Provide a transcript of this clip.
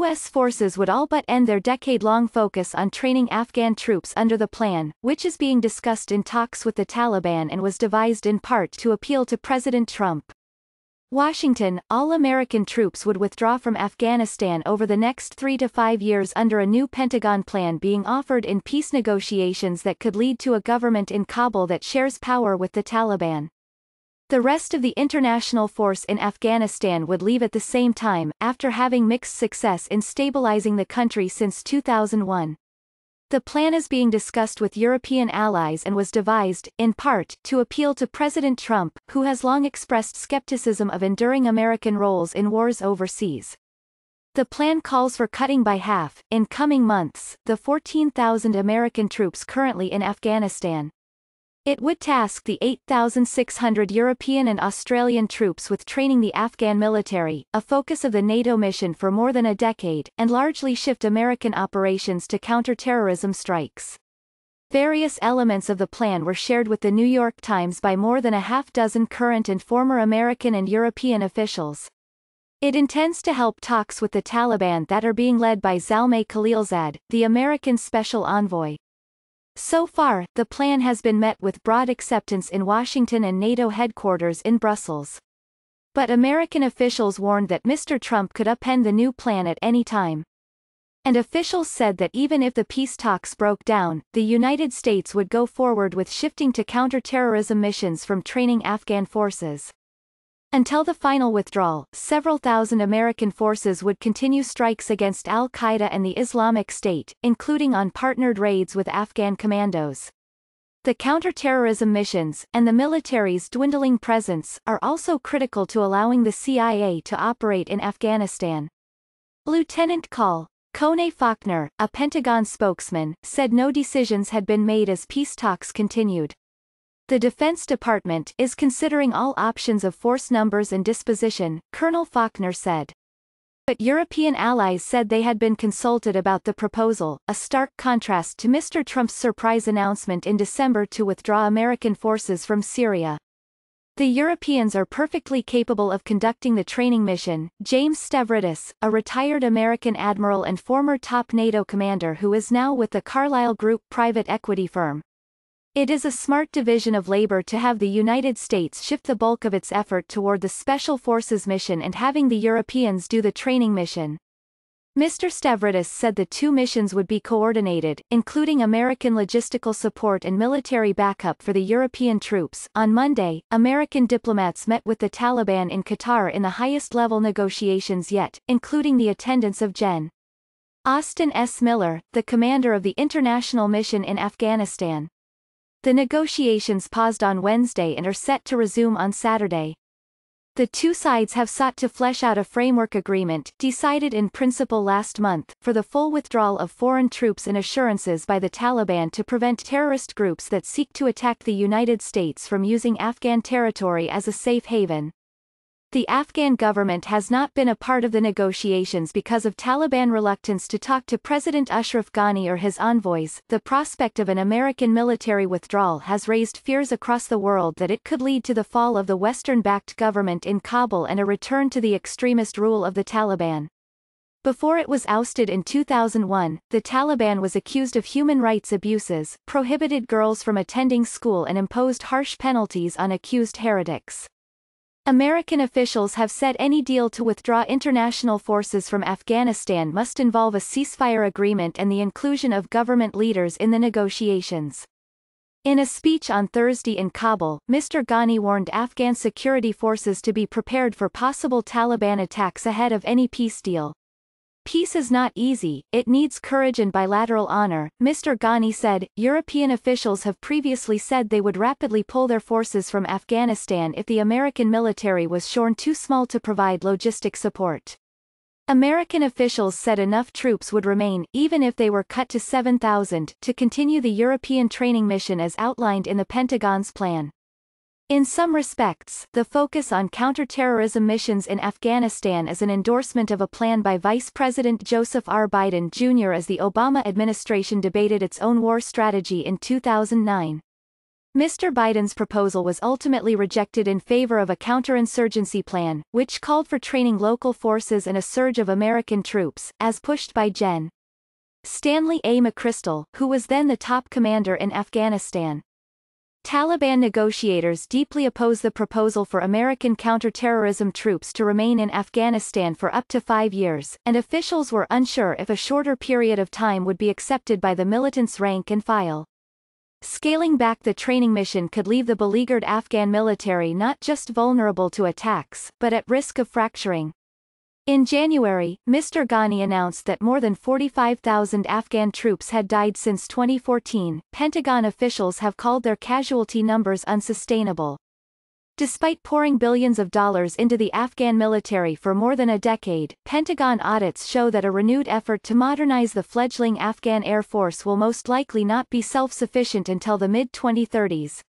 U.S. forces would all but end their decade-long focus on training Afghan troops under the plan, which is being discussed in talks with the Taliban and was devised in part to appeal to President Trump. Washington, all American troops would withdraw from Afghanistan over the next 3 to 5 years under a new Pentagon plan being offered in peace negotiations that could lead to a government in Kabul that shares power with the Taliban. The rest of the international force in Afghanistan would leave at the same time, after having mixed success in stabilizing the country since 2001. The plan is being discussed with European allies and was devised, in part, to appeal to President Trump, who has long expressed skepticism of enduring American roles in wars overseas. The plan calls for cutting by half, in coming months, the 14,000 American troops currently in Afghanistan. It would task the 8,600 European and Australian troops with training the Afghan military, a focus of the NATO mission for more than a decade, and largely shift American operations to counter-terrorism strikes. Various elements of the plan were shared with the New York Times by more than a half-dozen current and former American and European officials. It intends to help talks with the Taliban that are being led by Zalmay Khalilzad, the American special envoy. So far, the plan has been met with broad acceptance in Washington and NATO headquarters in Brussels. But American officials warned that Mr. Trump could upend the new plan at any time. And officials said that even if the peace talks broke down, the United States would go forward with shifting to counter-terrorism missions from training Afghan forces. Until the final withdrawal, several thousand American forces would continue strikes against al-Qaeda and the Islamic State, including on partnered raids with Afghan commandos. The counter-terrorism missions, and the military's dwindling presence, are also critical to allowing the CIA to operate in Afghanistan. Lieutenant Col. Kone Faulkner, a Pentagon spokesman, said no decisions had been made as peace talks continued. The Defense Department is considering all options of force numbers and disposition, Colonel Faulkner said. But European allies said they had been consulted about the proposal, a stark contrast to Mr. Trump's surprise announcement in December to withdraw American forces from Syria. The Europeans are perfectly capable of conducting the training mission, James Stavridis, a retired American admiral and former top NATO commander who is now with the Carlyle Group private equity firm. It is a smart division of labor to have the United States shift the bulk of its effort toward the Special Forces mission and having the Europeans do the training mission. Mr. Stavridis said the two missions would be coordinated, including American logistical support and military backup for the European troops. On Monday, American diplomats met with the Taliban in Qatar in the highest-level negotiations yet, including the attendance of Gen. Austin S. Miller, the commander of the international mission in Afghanistan. The negotiations paused on Wednesday and are set to resume on Saturday. The two sides have sought to flesh out a framework agreement, decided in principle last month, for the full withdrawal of foreign troops and assurances by the Taliban to prevent terrorist groups that seek to attack the United States from using Afghan territory as a safe haven. The Afghan government has not been a part of the negotiations because of Taliban reluctance to talk to President Ashraf Ghani or his envoys. The prospect of an American military withdrawal has raised fears across the world that it could lead to the fall of the Western-backed government in Kabul and a return to the extremist rule of the Taliban. Before it was ousted in 2001, the Taliban was accused of human rights abuses, prohibited girls from attending school and imposed harsh penalties on accused heretics. American officials have said any deal to withdraw international forces from Afghanistan must involve a ceasefire agreement and the inclusion of government leaders in the negotiations. In a speech on Thursday in Kabul, Mr. Ghani warned Afghan security forces to be prepared for possible Taliban attacks ahead of any peace deal. Peace is not easy, it needs courage and bilateral honor, Mr. Ghani said. European officials have previously said they would rapidly pull their forces from Afghanistan if the American military was shown too small to provide logistic support. American officials said enough troops would remain, even if they were cut to 7,000, to continue the European training mission as outlined in the Pentagon's plan. In some respects, the focus on counter-terrorism missions in Afghanistan is an endorsement of a plan by Vice President Joseph R. Biden Jr. as the Obama administration debated its own war strategy in 2009. Mr. Biden's proposal was ultimately rejected in favor of a counterinsurgency plan, which called for training local forces and a surge of American troops, as pushed by Gen. Stanley A. McChrystal, who was then the top commander in Afghanistan. Taliban negotiators deeply oppose the proposal for American counterterrorism troops to remain in Afghanistan for up to 5 years, and officials were unsure if a shorter period of time would be accepted by the militants' rank and file. Scaling back the training mission could leave the beleaguered Afghan military not just vulnerable to attacks, but at risk of fracturing. In January, Mr. Ghani announced that more than 45,000 Afghan troops had died since 2014. Pentagon officials have called their casualty numbers unsustainable. Despite pouring billions of dollars into the Afghan military for more than a decade, Pentagon audits show that a renewed effort to modernize the fledgling Afghan Air Force will most likely not be self-sufficient until the mid-2030s.